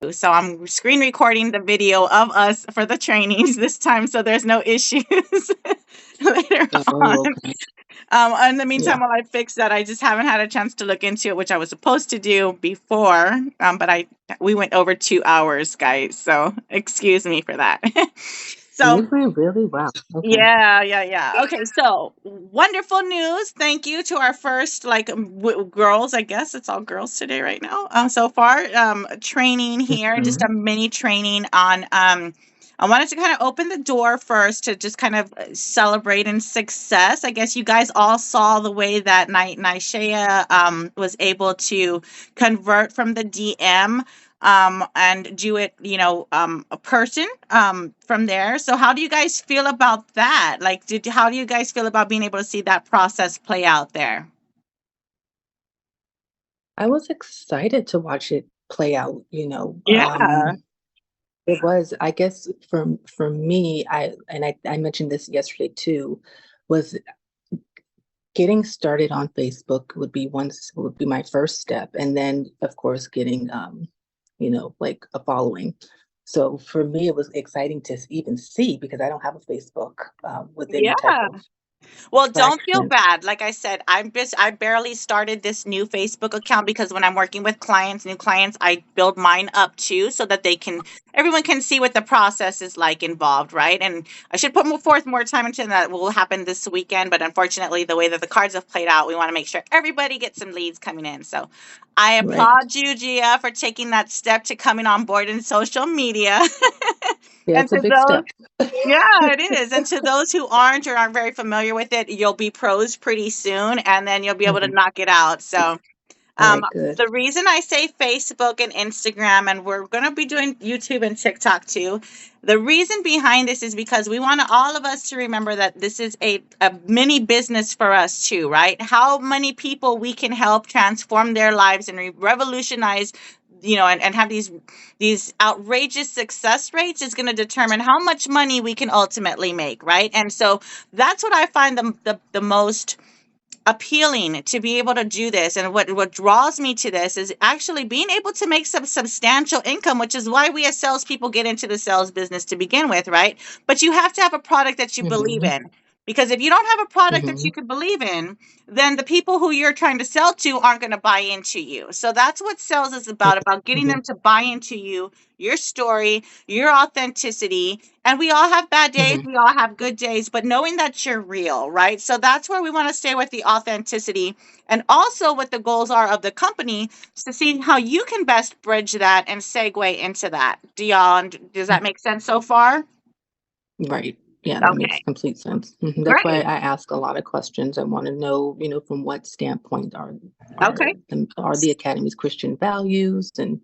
So I'm screen recording the video of us for the trainings this time, so there's no issues later on. Oh, okay. In the Yeah. meantime, while I fix that, I just haven't had a chance to look into it, which I was supposed to do before. But we went over 2 hours, guys. So excuse me for that. So Did we really? Wow. Okay. yeah, yeah, yeah. Okay, so wonderful news. Thank you to our first girls. I guess it's all girls today right now. So far, training here, just Mhm. a mini training on. I wanted to kind of open the door first to just kind of celebrate in success. I guess you guys all saw the way that Nishea was able to convert from the DM and do it, a person from there. So how do you guys feel about that? Like, how do you guys feel about being able to see that process play out there? I was excited to watch it play out, Yeah. it was, I guess for me, I mentioned this yesterday too, was getting started on Facebook would be my first step, and then of course getting like a following. So for me, it was exciting to even see because I don't have a Facebook with any type Yeah. of Well, don't feel traction. bad. Like I said, I barely started this new Facebook account because when I'm working with clients, new clients, I build mine up too so that everyone can see what the process is like involved, right? And I should put more time into that. Will happen this weekend, but unfortunately, the way that the cards have played out, we want to make sure everybody gets some leads coming in. So, I Right. applaud you, Gia, for taking that step to coming on board in social media. Yeah, And it's a to big those step. yeah, it is. And to those who aren't very familiar with it, you'll be pros pretty soon, and then you'll be able to Mhm. knock it out. So, All um, right, good. the reason I say Facebook and Instagram, and we're going to be doing YouTube and TikTok too. The reason behind this is because we want all of us to remember that this is a mini business for us too, right? How many people we can help transform their lives and revolutionize, and have these outrageous success rates is going to determine how much money we can ultimately make, right? And so that's what I find the most appealing to be able to do this. And what draws me to this is actually being able to make some substantial income, which is why we as salespeople get into the sales business to begin with, right? But you have to have a product that you believe Mhm. in. Because if you don't have a product that you Mhm. can believe in, then the people who you're trying to sell to aren't going to buy into you. So that's what sales is about getting Mhm. them to buy into you, your story, your authenticity. And we all have bad days, Mhm. we all have good days, but knowing that you're real, right? So that's where we want to stay with the authenticity and also what the goals are of the company to see how you can best bridge that and segue into that. Does that make sense so far? Right. Yeah, that makes Okay, complete sense. That's why great. I ask a lot of questions. I want to know, from what standpoint Okay. are the academy's Christian values and,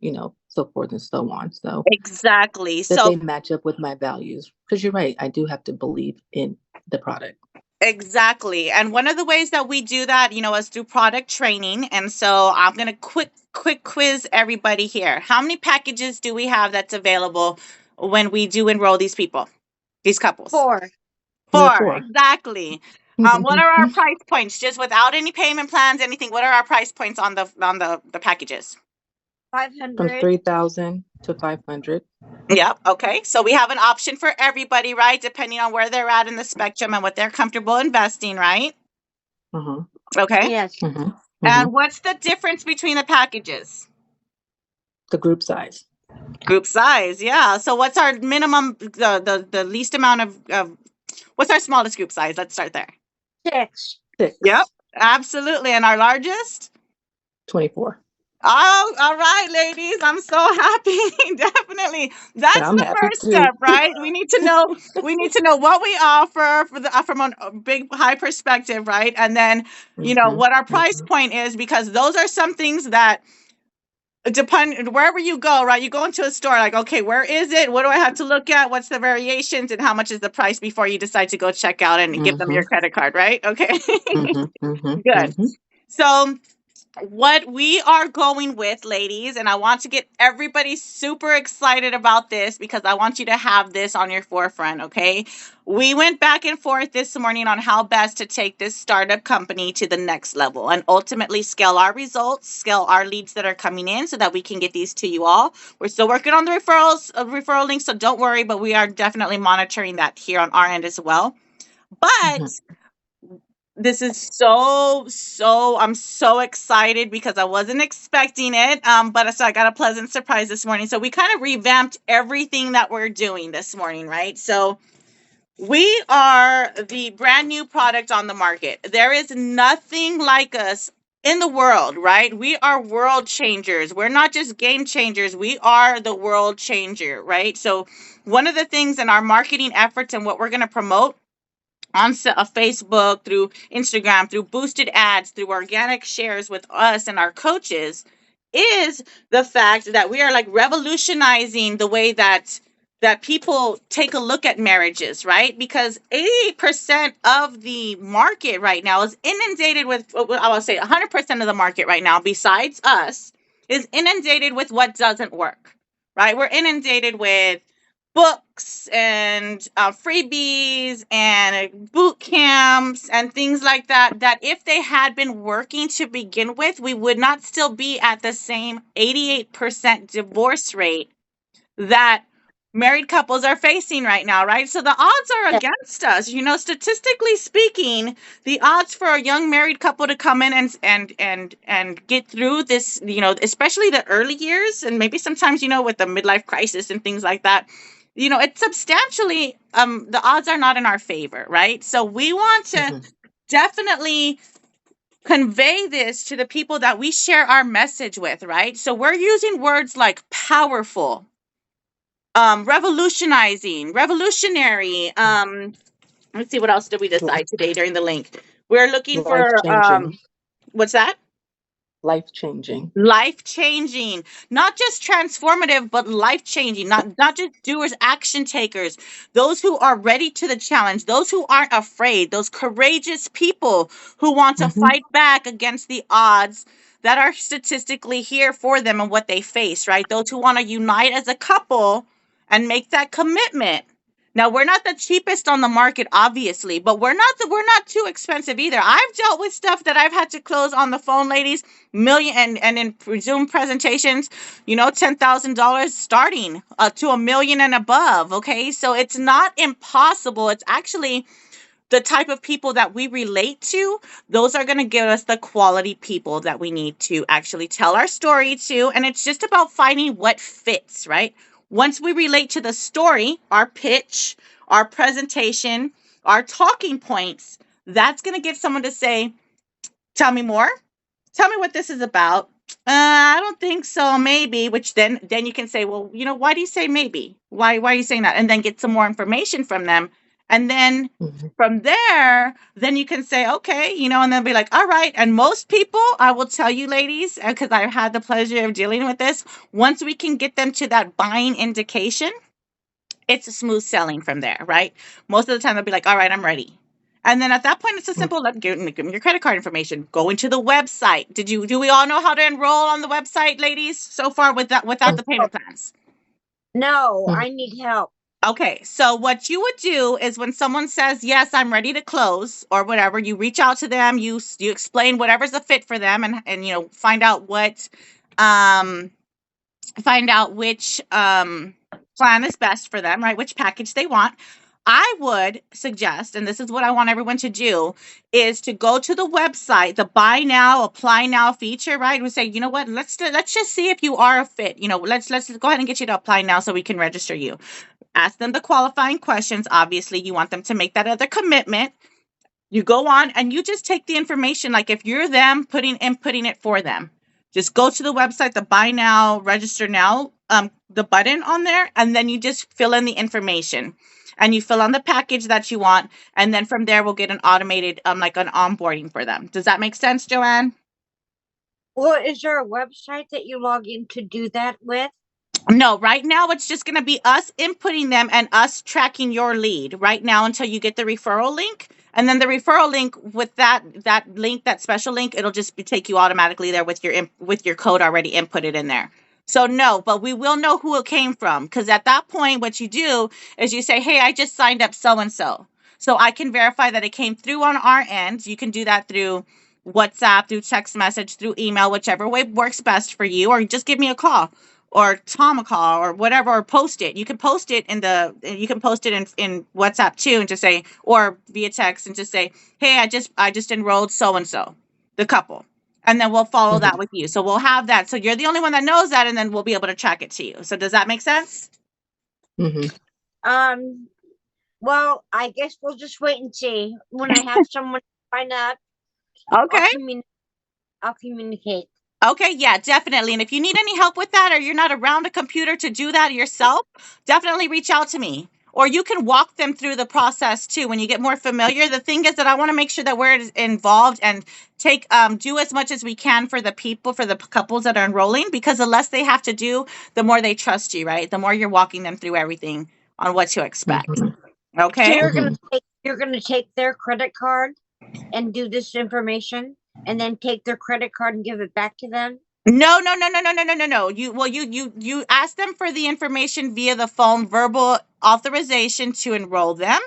so forth and so on. So Exactly. that So they match up with my values. Because you're right, I do have to believe in the product. exactly. And one of the ways that we do that, is through product training. And so I'm going to quick quiz everybody here. How many packages do we have that's available when we do enroll these people, these couples? Four. We have Four, 4. exactly. What are our price points? Just without any payment plans, anything. What are our price points on the packages? From 500. 3,000 to 500. Yep. Okay. So we have an option for everybody, right? Depending on where they're at in the spectrum and what they're comfortable investing, right? Uh-huh. Okay. Yes. Uh-huh. Uh-huh. And what's the difference between the packages? The group size. Group size. Yeah. So what's our minimum, the least amount of what's our smallest group size? Let's start there. 6. Yep. 6. Absolutely. And our largest? 24. Oh, all right, ladies. I'm so happy. Definitely. That's I'm the happy first too. step, right? We need to know what we offer from a big high perspective, right? And then, Mhm. what our price Mhm. point is because those are some things that depend wherever you go, right? You go into a store like, okay, where is it? What do I have to look at? What's the variations and how much is the price before you decide to go check out and give them your Mhm. credit card, right? Okay. Mhm. Mhm. Good. Mhm. So what we are going with, ladies, and I want to get everybody super excited about this because I want you to have this on your forefront, okay? We went back and forth this morning on how best to take this startup company to the next level and ultimately scale our results, scale our leads that are coming in so that we can get these to you all. We're still working on the referral links, so don't worry, but we are definitely monitoring that here on our end as well. But Mhm. this is I'm so excited because I wasn't expecting it. But so I got a pleasant surprise this morning. So we kind of revamped everything that we're doing this morning, right? So we are the brand new product on the market. There is nothing like us in the world, right? We are world changers. We're not just game changers, we are the world changer, right? So one of the things in our marketing efforts and what we're going to promote on Facebook, through Instagram, through boosted ads, through organic shares with us and our coaches, is the fact that we are like revolutionizing the way that people take a look at marriages, right? Because 80% of the market right now is inundated with, I will say 100% of the market right now, besides us, is inundated with what doesn't work, right? We're inundated with books and freebies and boot camps and things like that, that if they had been working to begin with, we would not still be at the same 88% divorce rate that married couples are facing right now, right? So the odds are Yeah. against us. Statistically speaking, the odds for a young married couple to come in and get through this, especially the early years, and maybe sometimes, with the midlife crisis and things like that, it's substantially, the odds are not in our favor, right? So we want to Mhm. definitely convey this to the people that we share our message with, right? So we're using words like powerful, revolutionizing, revolutionary. Let's see, what else did we decide today during the link? We're looking Life for, changing. what's that? Life changing. Life changing, not just transformative, but life changing, not just doers, action takers, those who are ready to the challenge, those who aren't afraid, those courageous people who want to Hmm. fight back against the odds that are statistically here for them and what they face, right? Those who want to unite as a couple and make that commitment. Now, we're not the cheapest on the market, obviously, but we're not too expensive either. I've dealt with stuff that I've had to close on the phone, ladies, million, and in Zoom presentations, $10,000 starting to a million and above. Okay, so it's not impossible. It's actually the type of people that we relate to. Those are going to give us the quality people that we need to actually tell our story to, and it's just about finding what fits, right? Once we relate to the story, our pitch, our presentation, our talking points, that's going to get someone to say, tell me more. Tell me what this is about. I don't think so. Maybe. Which then you can say, well, why do you say maybe? Why are you saying that? And then get some more information from them. And then Hmm. from there, then you can say, okay, and then be like, all right. And most people, I will tell you, ladies, because I've had the pleasure of dealing with this. Once we can get them to that buying indication, it's a smooth selling from there, right? Most of the time they'll be like, all right, I'm ready. And then at that point, it's a simple, give me your credit card information. Go into the website. Do we all know how to enroll on the website, ladies, so far without the Oh, payment plans? no, Hmm. I need help. Okay, so what you would do is when someone says, yes, I'm ready to close or whatever, you reach out to them, you explain whatever's a fit for them, and um find out which plan is best for them, right? Which package they want. I would suggest, and this is what I want everyone to do, is to go to the website, the buy now, apply now feature, right? We say, you know what? Let's just see if you are a fit. Let's go ahead and get you to apply now so we can register you. Ask them the qualifying questions. Obviously, you want them to make that other commitment. You go on and you just take the information, like if you're them, inputting it for them. Just go to the website, the buy now, register now, the button on there, and then you just fill in the information. And you fill on the package that you want, and then from there we'll get an automated, like an onboarding for them. Does that make sense, Joanne? Well, is there a website that you log in to do that with? No, right now it's just going to be us inputting them and us tracking your lead right now until you get the referral link. And then the referral link with that link, that special link, it'll just take you automatically there with your code already inputted in there. So no, but we will know who it came from, because at that point, what you do is you say, hey, I just signed up so and so. So I can verify that it came through on our end. You can do that through WhatsApp, through text message, through email, whichever way works best for you, or just give me a call or Tom a call or whatever, or post it. You can post it in WhatsApp too, and just say, or via text, and just say, hey, I just enrolled so and so, the couple. And then we'll follow that with you. So we'll have that. So you're the only one that knows that, and then we'll be able to track it to you. So does that make sense? Well, I guess we'll just wait and see. When I have someone sign up, Okay. I'll communicate. Okay, yeah, definitely. And if you need any help with that, or you're not around a computer to do that yourself, definitely reach out to me. Or you can walk them through the process too when you get more familiar. The thing is that I want to make sure that we're involved and do as much as we can for the people, for the couples that are enrolling, because the less they have to do, the more they trust you, right? The more you're walking them through everything on what to expect. Okay. So you're gonna take their credit card and do this information, and then take their credit card and give it back to them? No. You ask them for the information via the phone, verbal authorization to enroll them.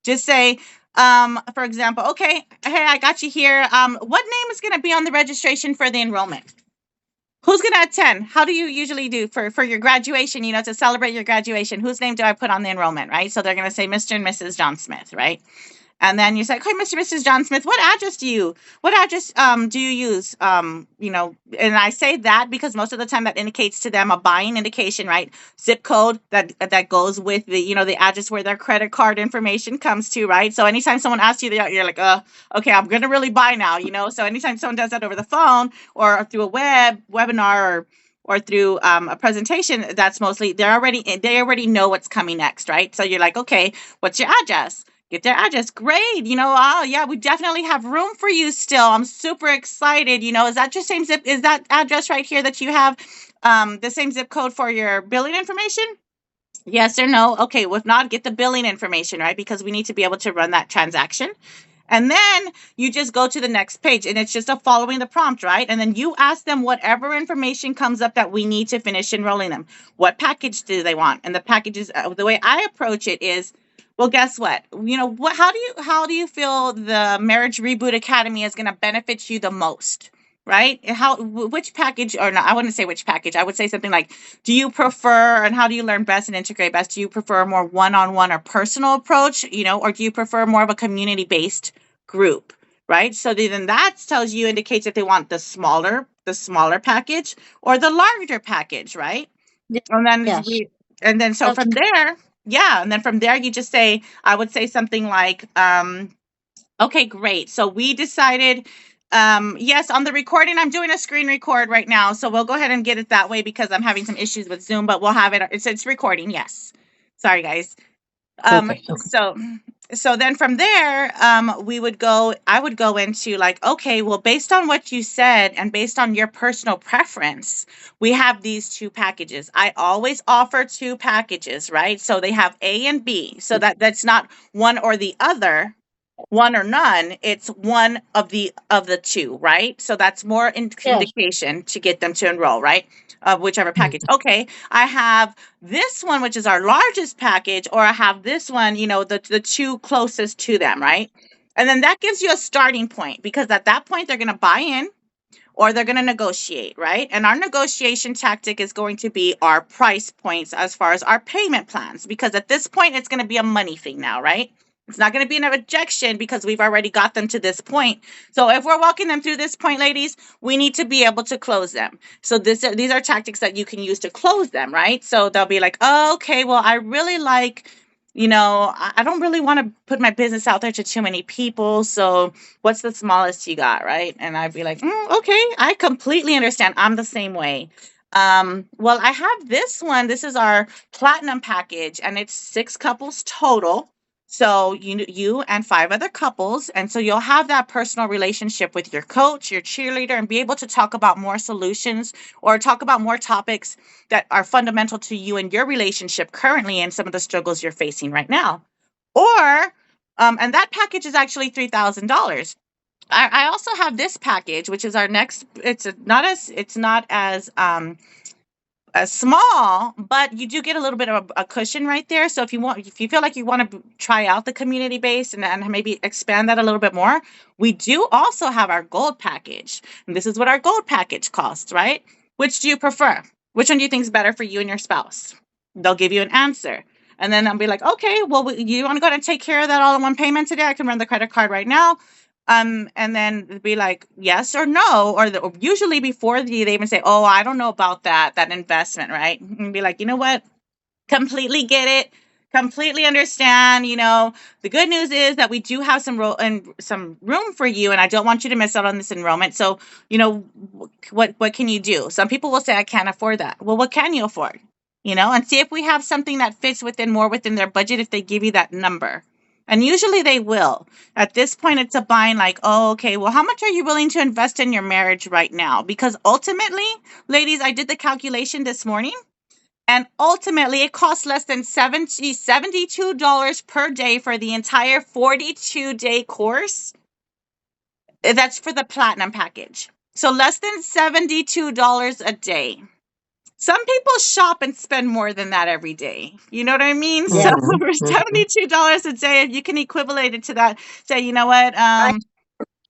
Just say, for example, okay, hey, I got you here. What name is going to be on the registration for the enrollment? Who's going to attend? How do you usually do for your graduation, to celebrate your graduation? Whose name do I put on the enrollment, right? So they're going to say Mr. and Mrs. John Smith, right? And then you say, okay, Mr. and Mrs. John Smith, what address do you use? And I say that because most of the time that indicates to them a buying indication, right? Zip code that goes with the address where their credit card information comes to, right? So anytime someone asks you that, you're like, okay, I'm going to really buy now, So anytime someone does that over the phone or through a webinar or through a presentation, that's mostly, they already know what's coming next, right? So you're like, okay, what's your address? Get their address. Great. Oh yeah, we definitely have room for you still. I'm super excited. Is that your same zip? Is that address right here that you have the same zip code for your billing information? Yes or no? Okay, well, if not, get the billing information, right? Because we need to be able to run that transaction. And then you just go to the next page, and it's just following the prompt, right? And then you ask them whatever information comes up that we need to finish enrolling them. What package do they want? And the packages, the way I approach it is, well, guess what? How do you feel the Marriage Reboot Academy is going to benefit you the most? Right? Which package, or no, I wouldn't say which package. I would say something like, do you prefer, and how do you learn best and integrate best? Do you prefer a more one-on-one or personal approach, or do you prefer more of a community-based group, right? So then that indicates if they want the smaller package or the larger package, right? And then Yes. from there, yeah, and then from there you just say, I would say something like, okay, great. So we decided, yes, on the recording, I'm doing a screen record right now. So we'll go ahead and get it that way because I'm having some issues with Zoom, but we'll have it. It's recording. Yes. Sorry, guys. Okay. So then from there, I would go into like, okay, well, based on what you said and based on your personal preference, we have these two packages. I always offer two packages, right? So they have A and B. So that's not one or the other, one or none. It's one of the two, right? So that's more indication to get them to enroll, right? Of whichever package. Okay, I have this one, which is our largest package, or I have this one, the two closest to them, right? And then that gives you a starting point, because at that point they're going to buy in or they're going to negotiate, right? And our negotiation tactic is going to be our price points as far as our payment plans, because at this point it's going to be a money thing now, right? It's not going to be an objection because we've already got them to this point. So if we're walking them through this point, ladies, we need to be able to close them. So these are tactics that you can use to close them, right? So they'll be like, oh, okay, well, I really like, I don't really want to put my business out there to too many people. So what's the smallest you got, right? And I'd be like, okay, I completely understand. I'm the same way. Well, I have this one. This is our platinum package, and it's 6 couples total. So you and 5 other couples. And so you'll have that personal relationship with your coach, your cheerleader, and be able to talk about more solutions or talk about more topics that are fundamental to you and your relationship currently and some of the struggles you're facing right now. Or And that package is actually $3,000. I also have this package, which is our next. It's not as small, but you do get a little bit of a cushion right there. So if you feel like you want to try out the community base and maybe expand that a little bit more, we do also have our gold package. And this is what our gold package costs, right? Which do you prefer? Which one do you think is better for you and your spouse? They'll give you an answer. And then I'll be like, okay, well, you want to go ahead and take care of that all in one payment today? I can run the credit card right now. And then be like yes or no, or usually before they even say, oh, I don't know about that investment, right? And be like, you know what, completely get it, completely understand. The good news is that we do have some room for you, and I don't want you to miss out on this enrollment. So what can you do? Some people will say, I can't afford that. Well, what can you afford? And see if we have something that fits within their budget, if they give you that number. And usually they will. At this point, it's a bind like, oh, okay, well, how much are you willing to invest in your marriage right now? Because ultimately, ladies, I did the calculation this morning, and ultimately it costs less than $72 per day for the entire 42-day course. That's for the platinum package. So less than $72 a day. Some people shop and spend more than that every day. You know what I mean? So for $72 a day, if you can equivalent it to that, say, you know what?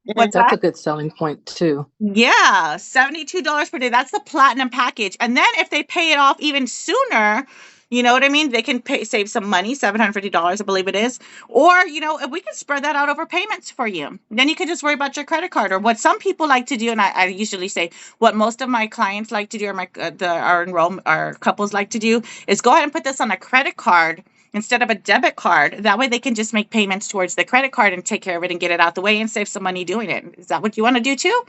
What's That's that? a good selling point too. Yeah, $72 per day. That's the platinum package. And then if they pay it off even sooner, you know what I mean? They can save some money, $750, I believe it is. Or, if we can spread that out over payments for you. Then you can just worry about your credit card. Or what some people like to do, and I usually say what most of my clients like to do, or our couples like to do, is go ahead and put this on a credit card instead of a debit card. That way they can just make payments towards the credit card and take care of it and get it out the way and save some money doing it. Is that what you want to do too?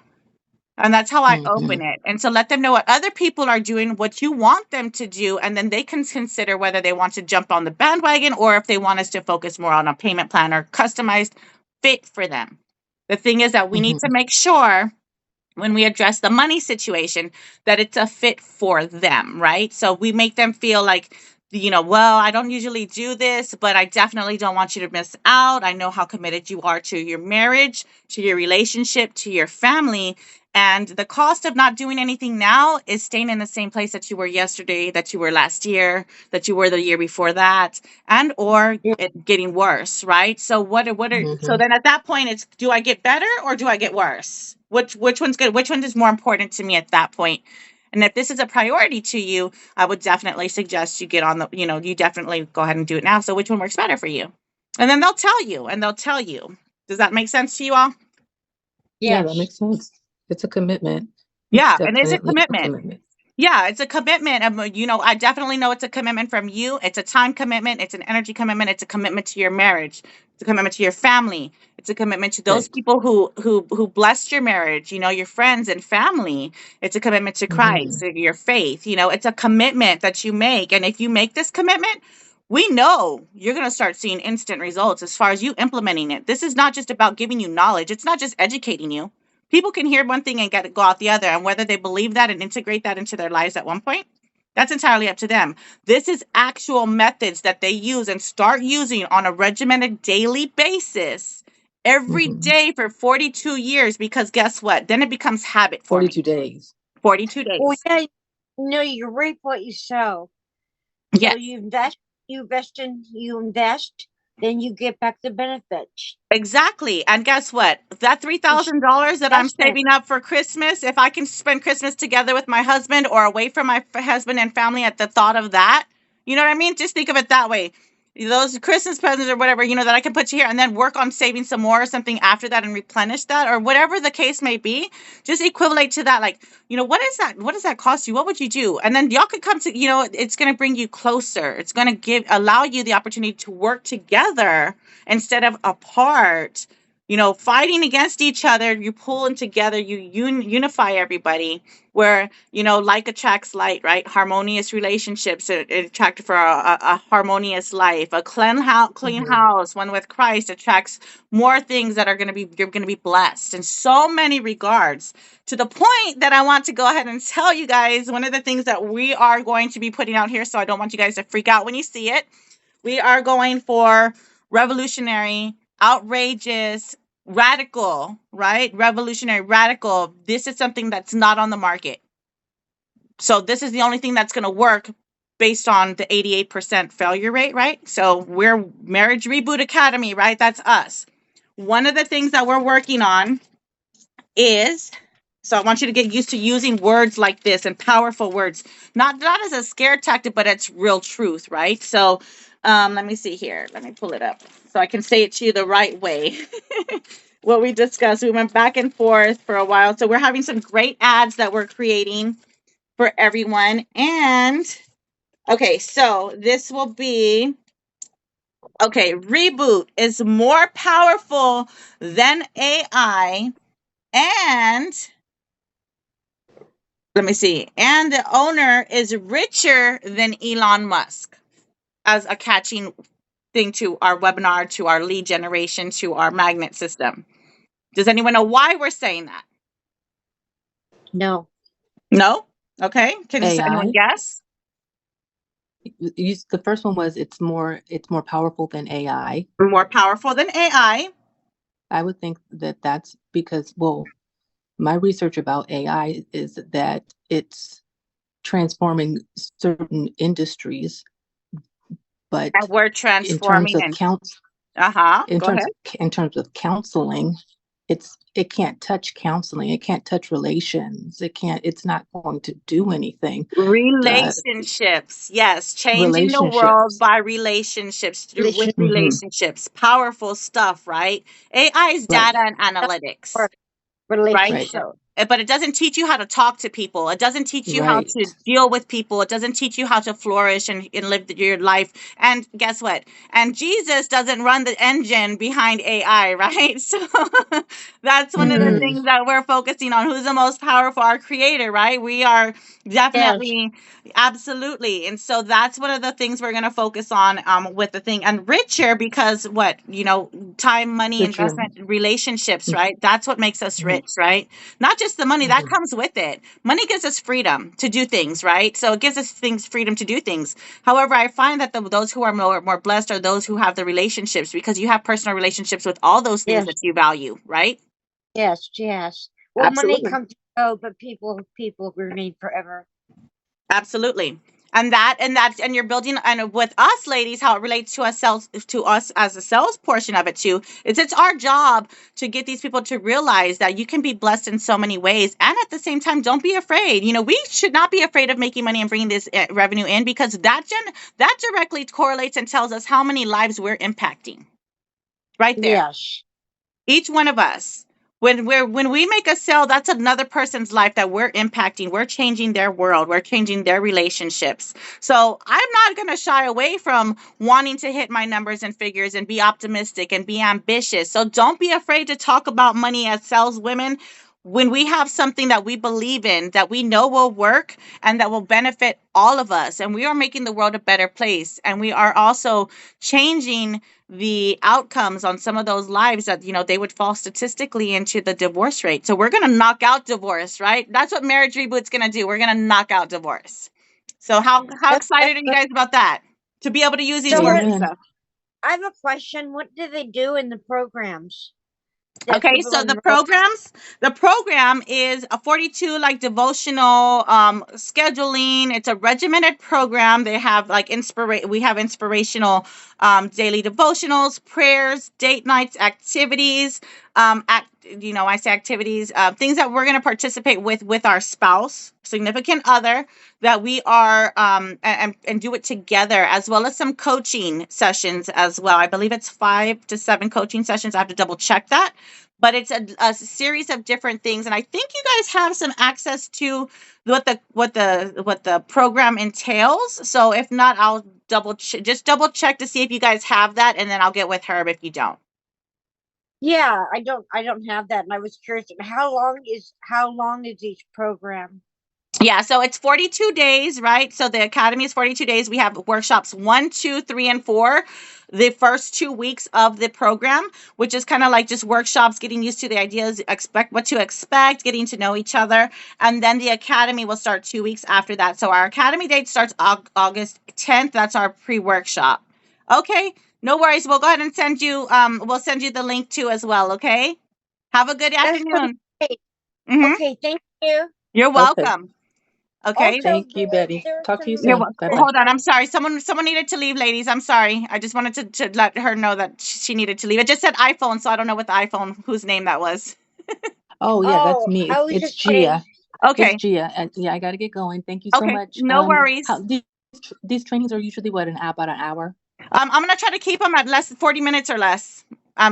And that's how I open it. And so let them know what other people are doing, what you want them to do, and then they can consider whether they want to jump on the bandwagon or if they want us to focus more on a payment plan or customized fit for them. The thing is that we need to make sure when we address the money situation that it's a fit for them, right? So we make them feel like, well, I don't usually do this, but I definitely don't want you to miss out. I know how committed you are to your marriage, to your relationship, to your family. And the cost of not doing anything now is staying in the same place that you were yesterday, that you were last year, that you were the year before that, and or it getting worse, right? So so then at that point it's, do I get better or do I get worse? Which one's good? Which one is more important to me at that point? And if this is a priority to you, I would definitely suggest you get on you definitely go ahead and do it now. So which one works better for you? And then they'll tell you. Does that make sense to you all? Yeah, that makes sense. It's a commitment. Yeah, It's and it's a definitely commitment. Yeah, it's a commitment. I definitely know it's a commitment from you. It's a time commitment. It's an energy commitment. It's a commitment to your marriage. It's a commitment to your family. It's a commitment to those Right. people who blessed your marriage, your friends and family. It's a commitment to Christ, your faith. It's a commitment that you make. And if you make this commitment, we know you're going to start seeing instant results as far as you implementing it. This is not just about giving you knowledge. It's not just educating you. People can hear one thing and go out the other, and whether they believe that and integrate that into their lives at one point, that's entirely up to them. This is actual methods that they use and start using on a regimented daily basis every day for 42 years, because guess what? Then it becomes habit for 42 me. days. 42 days. Well, yeah, you reap what you sow. Yeah. So you invest, then you get back the benefits. Exactly. And guess what? That $3,000 that I'm saving up for Christmas, if I can spend Christmas together with my husband or away from my husband and family at the thought of that, you know what I mean? Just think of it that way. Those Christmas presents or whatever, that I can put to here and then work on saving some more or something after that and replenish that or whatever the case may be. Just equivalent to that. Like, what is that? What does that cost you? What would you do? And then y'all could come to, it's going to bring you closer. It's going to allow you the opportunity to work together instead of apart, fighting against each other. You pull them together, you unify everybody where, like attracts like, right? Harmonious relationships attract for a harmonious life. A clean house, one with Christ, attracts more things that you're going to be blessed in so many regards, to the point that I want to go ahead and tell you guys one of the things that we are going to be putting out here. So I don't want you guys to freak out when you see it. We are going for revolutionary outrageous, radical, right? Revolutionary, radical. This is something that's not on the market. So this is the only thing that's going to work based on the 88% failure rate, right? So we're Marriage Reboot Academy, right? That's us. One of the things that we're working on is, so I want you to get used to using words like this and powerful words, not as a scare tactic, but it's real truth, right? So let me see here. Let me pull it up so I can say it to you the right way. What we discussed, we went back and forth for a while. So we're having some great ads that we're creating for everyone. And okay, so this will be, okay, Reboot is more powerful than AI. And let me see. And the owner is richer than Elon Musk, as a catching thing to our webinar, to our lead generation, to our magnet system. Does anyone know why we're saying that? No. No? Okay. Can anyone AI. guess? The first one was it's more powerful than AI. More powerful than AI. I would think that that's because, well, my research about AI is that it's transforming certain industries, but And we're in terms transforming of and go ahead. in terms of counseling, it can't touch counseling. It can't touch relations. It's not going to do anything. Relationships. Yes. Changing the world Relationships. by relationships, with Relation- Mhm. relationships. Powerful stuff, right? AI is Right. data and analytics. Or Right. relationship. So, but it doesn't teach you how to talk to people. It doesn't teach you how to Right. deal with people. It doesn't teach you how to flourish and live your life. And guess what? And Jesus doesn't run the engine behind AI, right? So that's one of the Mm. things that we're focusing on. Who's the most powerful? Our creator, right? We are definitely, absolutely. And so that's one of the things we're going to focus on with the thing. And richer because what? Time, money, Richer. investment, relationships, right? That's what makes us Mhm. rich, right? Not just the money, that Mhm. comes with it. Money gives us freedom to do things, right? So it gives us freedom to do things. However, I find that those who are more blessed are those who have the relationships, because you have personal relationships with all those things Yes. that you value, right? Yes. Well, money Absolutely. comes and go, but people remain forever. Absolutely. And you're building, and with us ladies, how it relates to us as a sales portion of it too, is it's our job to get these people to realize that you can be blessed in so many ways. And at the same time, don't be afraid. We should not be afraid of making money and bringing this revenue in, because that directly correlates and tells us how many lives we're impacting right there. Yes. Each one of us. When we make a sale, that's another person's life that we're impacting. We're changing their world. We're changing their relationships. So I'm not going to shy away from wanting to hit my numbers and figures and be optimistic and be ambitious. So don't be afraid to talk about money as saleswomen. When we have something that we believe in, that we know will work and that will benefit all of us, and we are making the world a better place, and we are also changing the outcomes on some of those lives that they would fall statistically into the divorce rate. So we're going to knock out divorce, right? That's what Marriage Reboot's going to do. We're going to knock out divorce. So how excited are you guys about that, to be able to use these So words and Amen. stuff? I have a question. What do they do in the programs? Okay, so the program is a 42 devotional scheduling. It's a regimented program. They have we have inspirational daily devotionals, prayers, date nights, activities. I say activities, things that we're going to participate with our spouse, significant other, that we are and do it together, as well as some coaching sessions as well. I believe it's 5 to 7 coaching sessions. I have to double check that, but it's a series of different things, and I think you guys have some access to what the program entails. So if not, I'll double check to see if you guys have that, and then I'll get with Herb if you don't. Yeah, I don't have that, and I was curious. How long is each program? Yeah, so it's 42 days, right? So the academy is 42 days. We have workshops 1, 2, 3, and 4 the first 2 weeks of the program, which is kind of like just workshops, getting used to the ideas, what to expect, getting to know each other. And then the academy will start 2 weeks after that. So our academy date starts August 10th. That's our pre-workshop. Okay, No worries. We'll go ahead and send you. We'll send you the link too as well. Okay. Have a good That sounds afternoon. great. Hmm. Okay, thank you. You're Okay. welcome. Okay. Also, Thank you, Betty. there are Talk to you some You're soon. wel- Bye-bye. Hold on. I'm sorry. Someone needed to leave, ladies. I'm sorry. I just wanted to let her know that she needed to leave. It just said iPhone, so I don't know what the iPhone whose name that was. Oh, yeah, that's Oh, me. I was It's just kidding. Gia. It's Okay. Gia. And yeah, I got to get going. Thank you so Okay. much. No worries. How these trainings are usually what, about an hour? I'm gonna try to keep them at less than 40 minutes or less.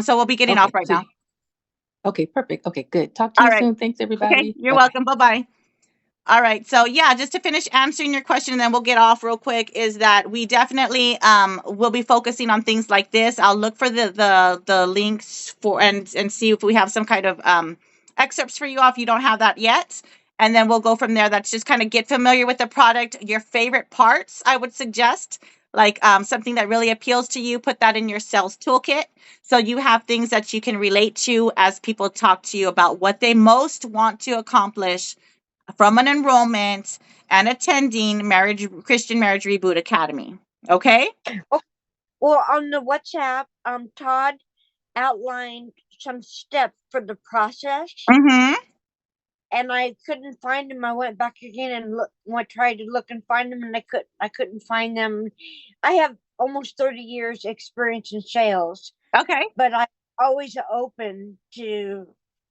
So we'll be getting off Okay. right now. Okay, perfect. Okay, good. Talk to All you right. soon. Thanks, Okay. everybody. You're Bye-bye. welcome. Bye bye. All right. So yeah, just to finish answering your question, and then we'll get off real quick, is that we definitely will be focusing on things like this. I'll look for the links for and see if we have some kind of excerpts for you all if you don't have that yet. And then we'll go from there. That's just kind of get familiar with the product, your favorite parts, I would suggest. Like something that really appeals to you, put that in your sales toolkit. So you have things that you can relate to as people talk to you about what they most want to accomplish from an enrollment and attending Christian Marriage Reboot Academy. Okay? Well, on the WhatsApp, Todd outlined some steps for the process, Mm-hmm. and I couldn't find them. I went back again and tried to look and find them, and I couldn't find them. I have almost 30 years experience in sales, Okay. but I'm always open to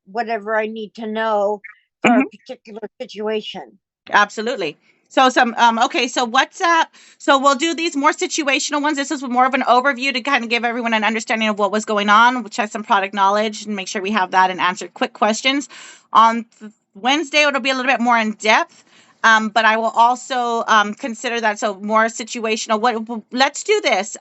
whatever I need to know for Mm-hmm. a particular situation. Absolutely. So so WhatsApp. So we'll do these more situational ones. This is more of an overview to kind of give everyone an understanding of what was going on, which has some product knowledge, and make sure we have that and answer quick questions. On Wednesday, it'll be a little bit more in depth. But I will also consider that so more situational. Let's do this.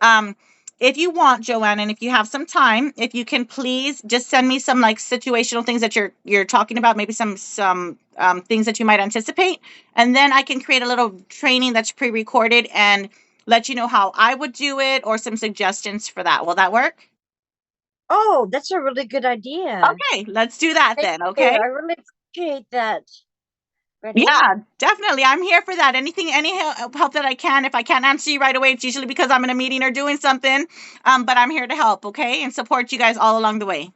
If you want, Joanne, and if you have some time, if you can please just send me some like situational things that you're talking about, maybe some things that you might anticipate, and then I can create a little training that's pre-recorded and let you know how I would do it or some suggestions for that. Will that work? Oh, that's a really good idea. Okay, let's do that Thank then. you. Okay. I really appreciate that. Ready? Yeah, definitely. I'm here for that. Any help that I can. If I can't answer you right away, it's usually because I'm in a meeting or doing something. But I'm here to help, okay, and support you guys all along the way.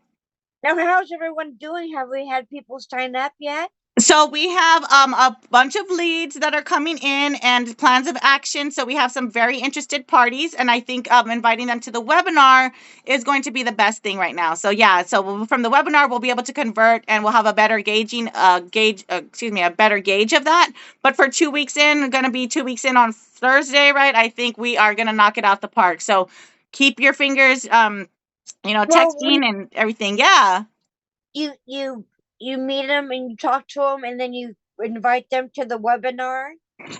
Now, how's everyone doing? Have we had people sign up yet? So we have a bunch of leads that are coming in and plans of action. So we have some very interested parties, and I think inviting them to the webinar is going to be the best thing right now. So yeah, from the webinar we'll be able to convert, and we'll have a better a better gauge of that. But for 2 weeks in, going to be 2 weeks in on Thursday, right? I think we are going to knock it out the park. So keep your fingers, Well, texting and everything. Yeah. you meet them and you talk to them, and then you invite them to the webinar.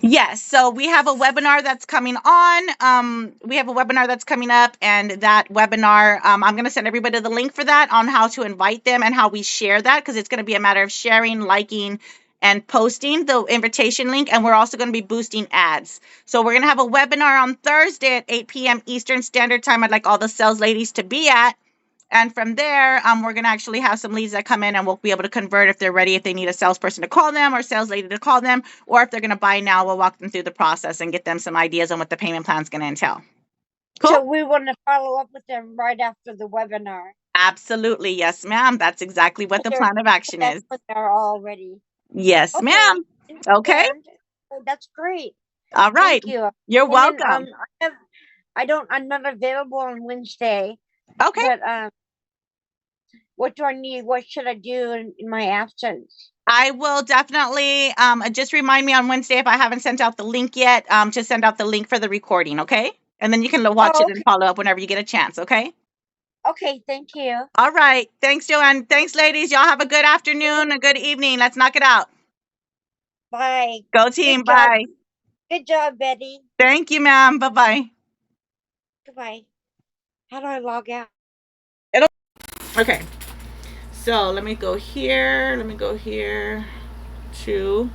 Yes. So we have a webinar that's coming on. We have a webinar that's coming up, and that webinar, I'm going to send everybody the link for that on how to invite them and how we share that, because it's going to be a matter of sharing, liking, and posting the invitation link. And we're also going to be boosting ads. So we're going to have a webinar on Thursday at 8 p.m. Eastern Standard Time. I'd like all the sales ladies to be at. And from there, we're going to actually have some leads that come in, and we'll be able to convert if they're ready, if they need a salesperson to call them or sales lady to call them, or if they're going to buy now, we'll walk them through the process and get them some ideas on what the payment plan is going to entail. Cool. So we want to follow up with them right after the webinar. Absolutely. Yes, ma'am. That's exactly what the plan of action is. They're all ready. Yes, Okay. ma'am. Okay. That's great. All right. Thank you. You're And welcome. then, I'm not available on Wednesday. Okay. But what do I need? What should I do in my absence? I will definitely just remind me on Wednesday if I haven't sent out the link yet, to send out the link for the recording, okay? And then you can watch it and follow up whenever you get a chance, okay? Okay, thank you. All right. Thanks, Joanne. Thanks, ladies. Y'all have a good afternoon, a good evening. Let's knock it out. Bye. Go team. Good job. Bye. Good job, Betty. Thank you, ma'am. Bye-bye. Goodbye. How do I log out? Okay. So let me go here. Let me go here to